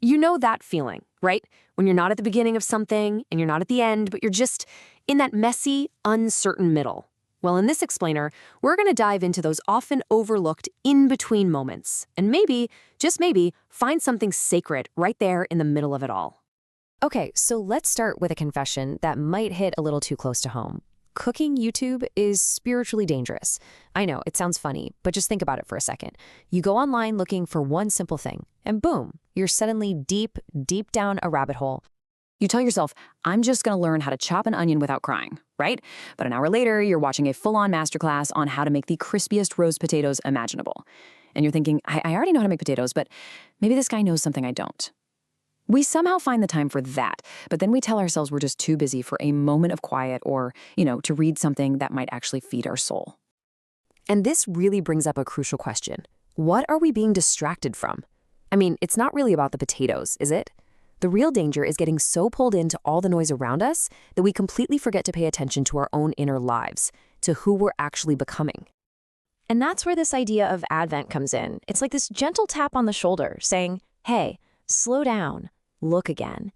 You know that feeling, right? When you're not at the beginning of something and you're not at the end, but you're just in that messy, uncertain middle. Well, in this explainer, we're going to dive into those often overlooked in-between moments and maybe, just maybe, find something sacred right there in the middle of it all. Okay, so let's start with a confession that might hit a little too close to home. Cooking YouTube is spiritually dangerous. I know, it sounds funny, but just think about it for a second. You go online looking for one simple thing, and boom, you're suddenly deep, deep down a rabbit hole. You tell yourself, I'm just going to learn how to chop an onion without crying, right? But an hour later, you're watching a full-on masterclass on how to make the crispiest roast potatoes imaginable. And you're thinking, I already know how to make potatoes, but maybe this guy knows something I don't. We somehow find the time for that, but then we tell ourselves we're just too busy for a moment of quiet or, to read something that might actually feed our soul. And this really brings up a crucial question. What are we being distracted from? I mean, it's not really about the potatoes, is it? The real danger is getting so pulled into all the noise around us that we completely forget to pay attention to our own inner lives, to who we're actually becoming. And that's where this idea of Advent comes in. It's like this gentle tap on the shoulder saying, hey, slow down, look again.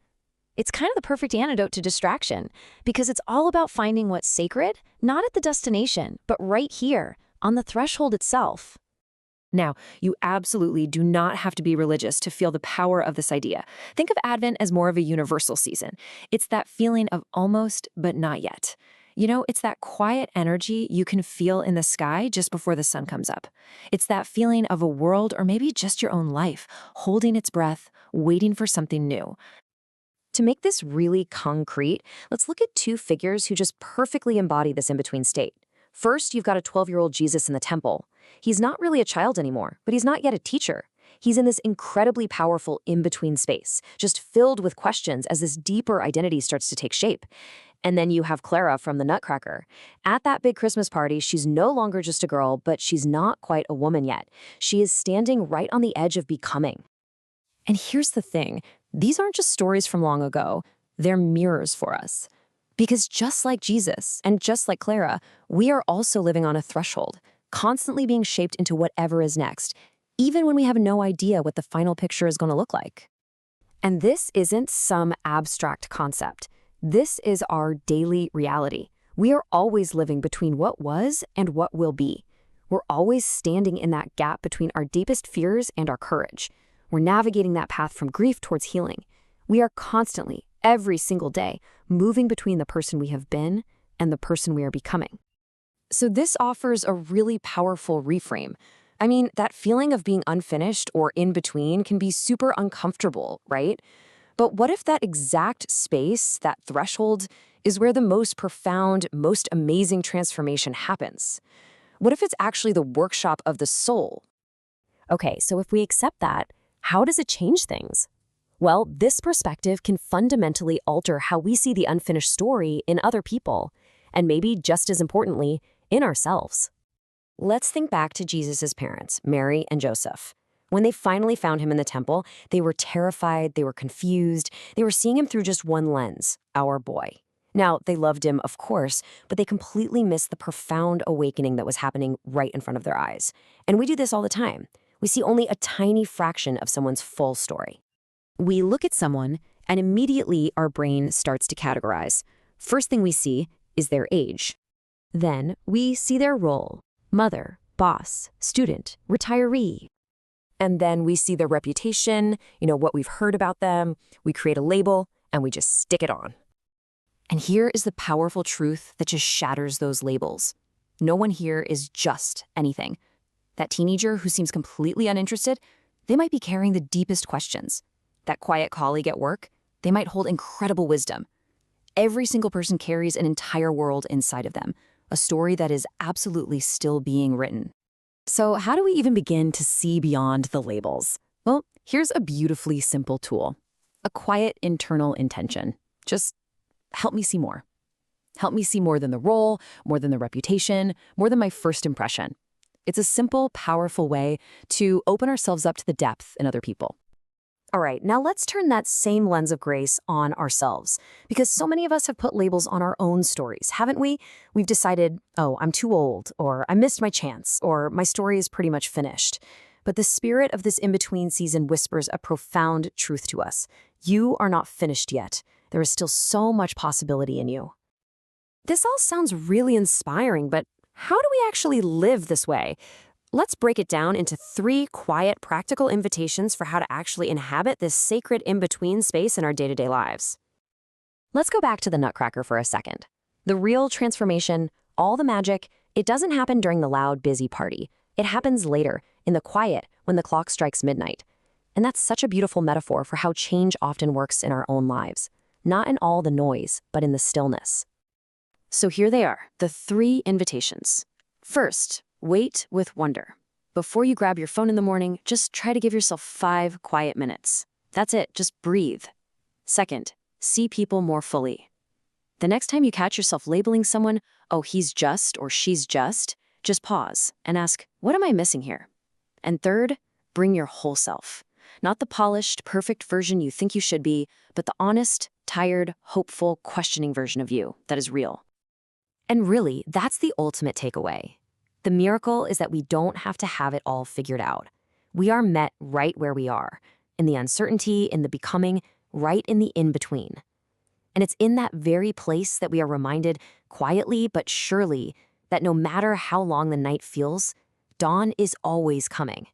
It's kind of the perfect antidote to distraction because it's all about finding what's sacred, not at the destination, but right here, on the threshold itself. Now, you absolutely do not have to be religious to feel the power of this idea. Think of Advent as more of a universal season. It's that feeling of almost, but not yet. It's that quiet energy you can feel in the sky just before the sun comes up. It's that feeling of a world, or maybe just your own life, holding its breath, waiting for something new. To make this really concrete, let's look at two figures who just perfectly embody this in-between state. First, you've got a 12-year-old Jesus in the temple. He's not really a child anymore, but he's not yet a teacher. He's in this incredibly powerful in-between space, just filled with questions as this deeper identity starts to take shape. And then you have Clara from the Nutcracker. At that big Christmas party, she's no longer just a girl, but she's not quite a woman yet. She is standing right on the edge of becoming. And here's the thing, these aren't just stories from long ago, they're mirrors for us. Because just like Jesus, and just like Clara, we are also living on a threshold, constantly being shaped into whatever is next, even when we have no idea what the final picture is going to look like. And this isn't some abstract concept. This is our daily reality. We are always living between what was and what will be. We're always standing in that gap between our deepest fears and our courage. We're navigating that path from grief towards healing. We are constantly, every single day, moving between the person we have been and the person we are becoming. So this offers a really powerful reframe. I mean, that feeling of being unfinished or in between can be super uncomfortable, right? But what if that exact space, that threshold, is where the most profound, most amazing transformation happens? What if it's actually the workshop of the soul? Okay, so if we accept that, how does it change things? Well, this perspective can fundamentally alter how we see the unfinished story in other people, and maybe just as importantly, in ourselves. Let's think back to Jesus' parents, Mary and Joseph. When they finally found him in the temple, they were terrified, they were confused, they were seeing him through just one lens, our boy. Now, they loved him, of course, but they completely missed the profound awakening that was happening right in front of their eyes. And we do this all the time. We see only a tiny fraction of someone's full story. We look at someone, and immediately our brain starts to categorize. First thing we see is their age. Then we see their role: mother, boss, student, retiree. And then we see their reputation, what we've heard about them. We create a label, and we just stick it on. And here is the powerful truth that just shatters those labels. No one here is just anything. That teenager who seems completely uninterested, they might be carrying the deepest questions. That quiet colleague at work, they might hold incredible wisdom. Every single person carries an entire world inside of them, a story that is absolutely still being written. So how do we even begin to see beyond the labels? Well, here's a beautifully simple tool. A quiet internal intention. Just help me see more. Help me see more than the role, more than the reputation, more than my first impression. It's a simple, powerful way to open ourselves up to the depth in other people. All right, now let's turn that same lens of grace on ourselves, because so many of us have put labels on our own stories, haven't we? We've decided, oh, I'm too old, or I missed my chance, or my story is pretty much finished. But the spirit of this in-between season whispers a profound truth to us. You are not finished yet. There is still so much possibility in you. This all sounds really inspiring, but how do we actually live this way? Let's break it down into 3 quiet, practical invitations for how to actually inhabit this sacred in-between space in our day-to-day lives. Let's go back to the Nutcracker for a second. The real transformation, all the magic, it doesn't happen during the loud, busy party. It happens later, in the quiet, when the clock strikes midnight. And that's such a beautiful metaphor for how change often works in our own lives. Not in all the noise, but in the stillness. So here they are, the 3 invitations. First, wait with wonder. Before you grab your phone in the morning, just try to give yourself 5 quiet minutes. That's it, just breathe. Second, see people more fully. The next time you catch yourself labeling someone, oh, he's just or she's just pause and ask, what am I missing here? And third, bring your whole self. Not the polished, perfect version you think you should be, but the honest, tired, hopeful, questioning version of you that is real. And really, that's the ultimate takeaway. The miracle is that we don't have to have it all figured out. We are met right where we are, in the uncertainty, in the becoming, right in the in-between. And it's in that very place that we are reminded, quietly but surely, that no matter how long the night feels, dawn is always coming.